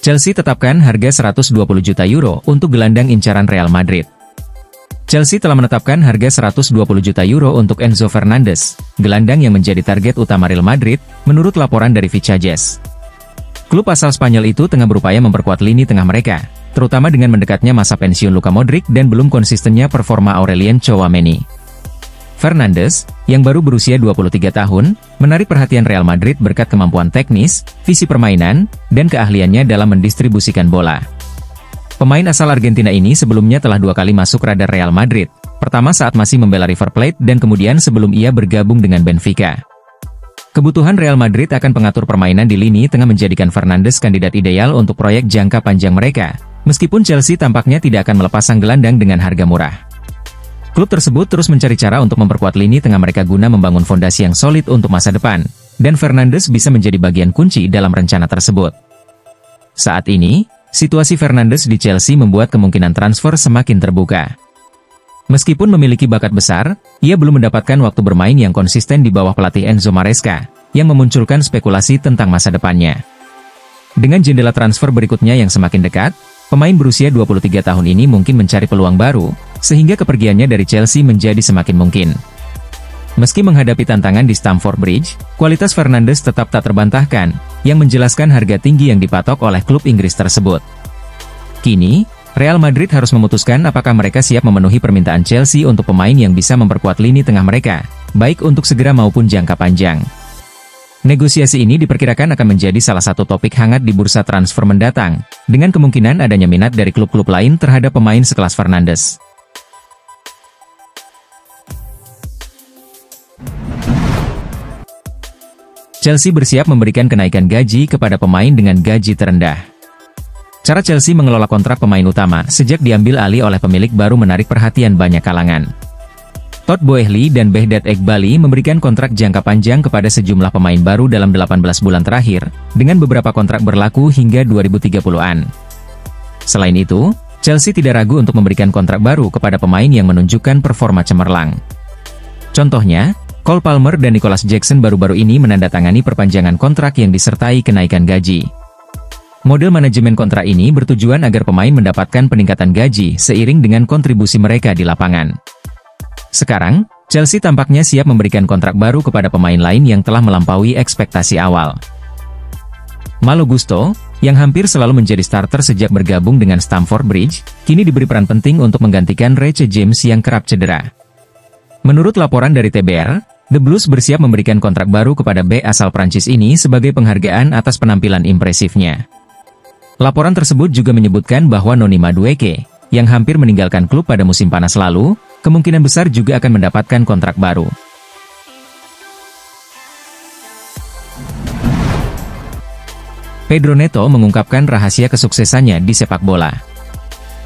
Chelsea tetapkan harga 120 juta euro untuk gelandang incaran Real Madrid. Chelsea telah menetapkan harga 120 juta euro untuk Enzo Fernandez, gelandang yang menjadi target utama Real Madrid, menurut laporan dari Vichajes. Klub asal Spanyol itu tengah berupaya memperkuat lini tengah mereka, terutama dengan mendekatnya masa pensiun Luka Modric dan belum konsistennya performa Aurelien Tchouaméni. Fernandes, yang baru berusia 23 tahun, menarik perhatian Real Madrid berkat kemampuan teknis, visi permainan, dan keahliannya dalam mendistribusikan bola. Pemain asal Argentina ini sebelumnya telah 2 kali masuk radar Real Madrid, pertama saat masih membela River Plate dan kemudian sebelum ia bergabung dengan Benfica. Kebutuhan Real Madrid akan pengatur permainan di lini tengah menjadikan Fernandes kandidat ideal untuk proyek jangka panjang mereka, meskipun Chelsea tampaknya tidak akan melepas sang gelandang dengan harga murah. Klub tersebut terus mencari cara untuk memperkuat lini tengah mereka guna membangun fondasi yang solid untuk masa depan, dan Fernandes bisa menjadi bagian kunci dalam rencana tersebut. Saat ini, situasi Fernandes di Chelsea membuat kemungkinan transfer semakin terbuka. Meskipun memiliki bakat besar, ia belum mendapatkan waktu bermain yang konsisten di bawah pelatih Enzo Maresca, yang memunculkan spekulasi tentang masa depannya. Dengan jendela transfer berikutnya yang semakin dekat, pemain berusia 23 tahun ini mungkin mencari peluang baru, sehingga kepergiannya dari Chelsea menjadi semakin mungkin. Meski menghadapi tantangan di Stamford Bridge, kualitas Fernandes tetap tak terbantahkan, yang menjelaskan harga tinggi yang dipatok oleh klub Inggris tersebut. Kini, Real Madrid harus memutuskan apakah mereka siap memenuhi permintaan Chelsea untuk pemain yang bisa memperkuat lini tengah mereka, baik untuk segera maupun jangka panjang. Negosiasi ini diperkirakan akan menjadi salah satu topik hangat di bursa transfer mendatang, dengan kemungkinan adanya minat dari klub-klub lain terhadap pemain sekelas Fernandes. Chelsea bersiap memberikan kenaikan gaji kepada pemain dengan gaji terendah. Cara Chelsea mengelola kontrak pemain utama sejak diambil alih oleh pemilik baru menarik perhatian banyak kalangan. Todd Boehly dan Behdat Eghbali memberikan kontrak jangka panjang kepada sejumlah pemain baru dalam 18 bulan terakhir, dengan beberapa kontrak berlaku hingga 2030-an. Selain itu, Chelsea tidak ragu untuk memberikan kontrak baru kepada pemain yang menunjukkan performa cemerlang. Contohnya, Cole Palmer dan Nicholas Jackson baru-baru ini menandatangani perpanjangan kontrak yang disertai kenaikan gaji. Model manajemen kontrak ini bertujuan agar pemain mendapatkan peningkatan gaji seiring dengan kontribusi mereka di lapangan. Sekarang, Chelsea tampaknya siap memberikan kontrak baru kepada pemain lain yang telah melampaui ekspektasi awal. Malo Gusto, yang hampir selalu menjadi starter sejak bergabung dengan Stamford Bridge, kini diberi peran penting untuk menggantikan Reece James yang kerap cedera. Menurut laporan dari TBR, The Blues bersiap memberikan kontrak baru kepada bek asal Prancis ini sebagai penghargaan atas penampilan impresifnya. Laporan tersebut juga menyebutkan bahwa Noni Madueke, yang hampir meninggalkan klub pada musim panas lalu, kemungkinan besar juga akan mendapatkan kontrak baru. Pedro Neto mengungkapkan rahasia kesuksesannya di sepak bola.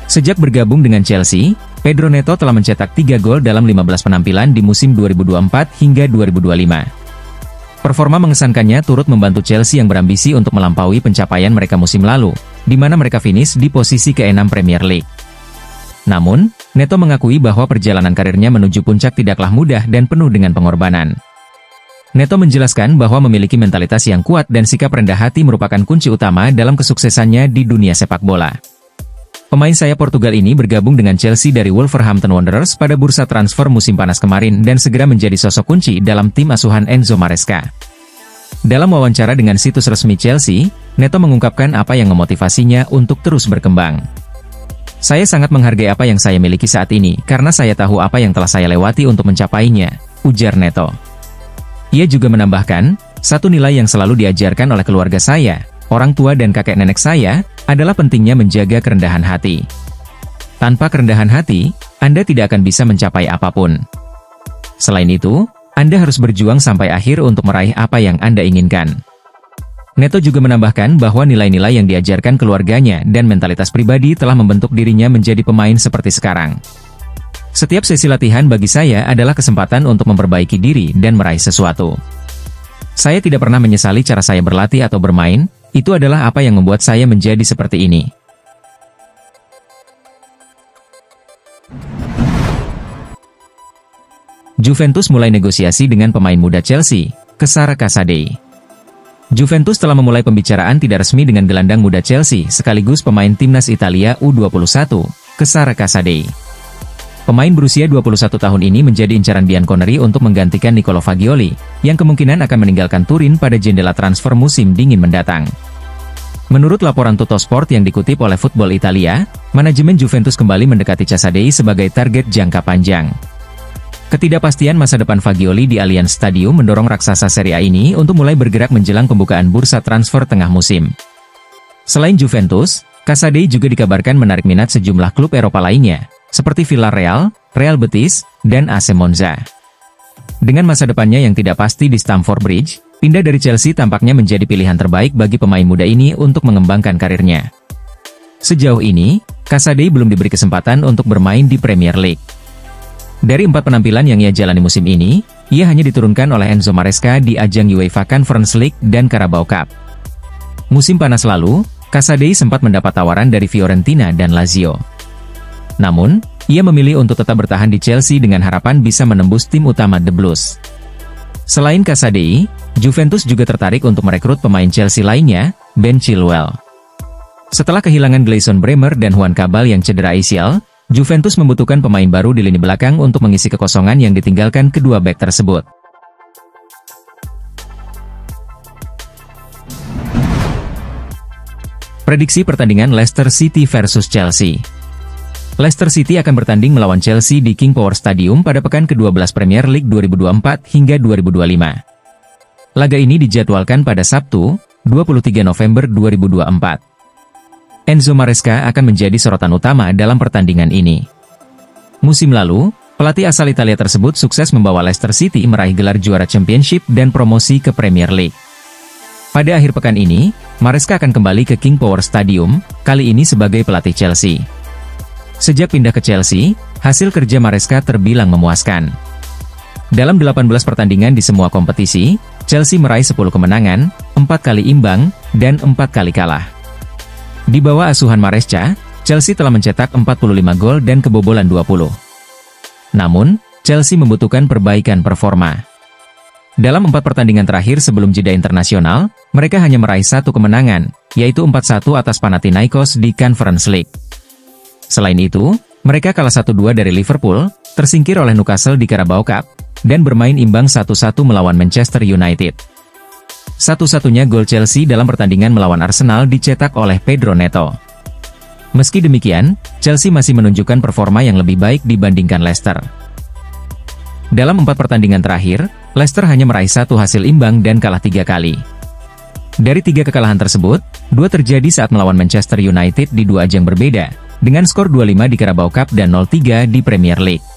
Sejak bergabung dengan Chelsea, Pedro Neto telah mencetak 3 gol dalam 15 penampilan di musim 2024 hingga 2025. Performa mengesankannya turut membantu Chelsea yang berambisi untuk melampaui pencapaian mereka musim lalu, di mana mereka finish di posisi ke-6 Premier League. Namun, Neto mengakui bahwa perjalanan karirnya menuju puncak tidaklah mudah dan penuh dengan pengorbanan. Neto menjelaskan bahwa memiliki mentalitas yang kuat dan sikap rendah hati merupakan kunci utama dalam kesuksesannya di dunia sepak bola. Pemain sayap Portugal ini bergabung dengan Chelsea dari Wolverhampton Wanderers pada bursa transfer musim panas kemarin dan segera menjadi sosok kunci dalam tim asuhan Enzo Maresca. Dalam wawancara dengan situs resmi Chelsea, Neto mengungkapkan apa yang memotivasinya untuk terus berkembang. "Saya sangat menghargai apa yang saya miliki saat ini karena saya tahu apa yang telah saya lewati untuk mencapainya," ujar Neto. Ia juga menambahkan, "Satu nilai yang selalu diajarkan oleh keluarga saya, orang tua dan kakek nenek saya, adalah pentingnya menjaga kerendahan hati. Tanpa kerendahan hati, Anda tidak akan bisa mencapai apapun. Selain itu, Anda harus berjuang sampai akhir untuk meraih apa yang Anda inginkan." Neto juga menambahkan bahwa nilai-nilai yang diajarkan keluarganya dan mentalitas pribadi telah membentuk dirinya menjadi pemain seperti sekarang. "Setiap sesi latihan bagi saya adalah kesempatan untuk memperbaiki diri dan meraih sesuatu. Saya tidak pernah menyesali cara saya berlatih atau bermain, itu adalah apa yang membuat saya menjadi seperti ini." Juventus mulai negosiasi dengan pemain muda Chelsea, Cesare Casadei. Juventus telah memulai pembicaraan tidak resmi dengan gelandang muda Chelsea sekaligus pemain timnas Italia U21, Cesare Casadei. Pemain berusia 21 tahun ini menjadi incaran Bianconeri untuk menggantikan Niccolò Fagioli, yang kemungkinan akan meninggalkan Turin pada jendela transfer musim dingin mendatang. Menurut laporan Tuttosport yang dikutip oleh Football Italia, manajemen Juventus kembali mendekati Casadei sebagai target jangka panjang. Ketidakpastian masa depan Fagioli di Allianz Stadium mendorong raksasa Serie A ini untuk mulai bergerak menjelang pembukaan bursa transfer tengah musim. Selain Juventus, Casadei juga dikabarkan menarik minat sejumlah klub Eropa lainnya, seperti Villarreal, Real Betis, dan AC Monza. Dengan masa depannya yang tidak pasti di Stamford Bridge, pindah dari Chelsea tampaknya menjadi pilihan terbaik bagi pemain muda ini untuk mengembangkan karirnya. Sejauh ini, Casadei belum diberi kesempatan untuk bermain di Premier League. Dari 4 penampilan yang ia jalani musim ini, ia hanya diturunkan oleh Enzo Maresca di ajang UEFA Conference League dan Carabao Cup. Musim panas lalu, Casadei sempat mendapat tawaran dari Fiorentina dan Lazio. Namun, ia memilih untuk tetap bertahan di Chelsea dengan harapan bisa menembus tim utama The Blues. Selain Casadei, Juventus juga tertarik untuk merekrut pemain Chelsea lainnya, Ben Chilwell. Setelah kehilangan Gleison Bremer dan Juan Cabal yang cedera ACL, Juventus membutuhkan pemain baru di lini belakang untuk mengisi kekosongan yang ditinggalkan kedua bek tersebut. Prediksi pertandingan Leicester City versus Chelsea. Leicester City akan bertanding melawan Chelsea di King Power Stadium pada pekan ke-12 Premier League 2024 hingga 2025. Laga ini dijadwalkan pada Sabtu, 23 November 2024. Enzo Maresca akan menjadi sorotan utama dalam pertandingan ini. Musim lalu, pelatih asal Italia tersebut sukses membawa Leicester City meraih gelar juara Championship dan promosi ke Premier League. Pada akhir pekan ini, Maresca akan kembali ke King Power Stadium, kali ini sebagai pelatih Chelsea. Sejak pindah ke Chelsea, hasil kerja Maresca terbilang memuaskan. Dalam 18 pertandingan di semua kompetisi, Chelsea meraih 10 kemenangan, 4 kali imbang, dan 4 kali kalah. Di bawah asuhan Maresca, Chelsea telah mencetak 45 gol dan kebobolan 20. Namun, Chelsea membutuhkan perbaikan performa. Dalam 4 pertandingan terakhir sebelum jeda internasional, mereka hanya meraih 1 kemenangan, yaitu 4-1 atas Panathinaikos di Conference League. Selain itu, mereka kalah 1-2 dari Liverpool, tersingkir oleh Newcastle di Carabao Cup, dan bermain imbang 1-1 melawan Manchester United. Satu-satunya gol Chelsea dalam pertandingan melawan Arsenal dicetak oleh Pedro Neto. Meski demikian, Chelsea masih menunjukkan performa yang lebih baik dibandingkan Leicester. Dalam 4 pertandingan terakhir, Leicester hanya meraih 1 hasil imbang dan kalah 3 kali. Dari 3 kekalahan tersebut, 2 terjadi saat melawan Manchester United di 2 ajang berbeda, dengan skor 2-5 di Carabao Cup dan 0-3 di Premier League.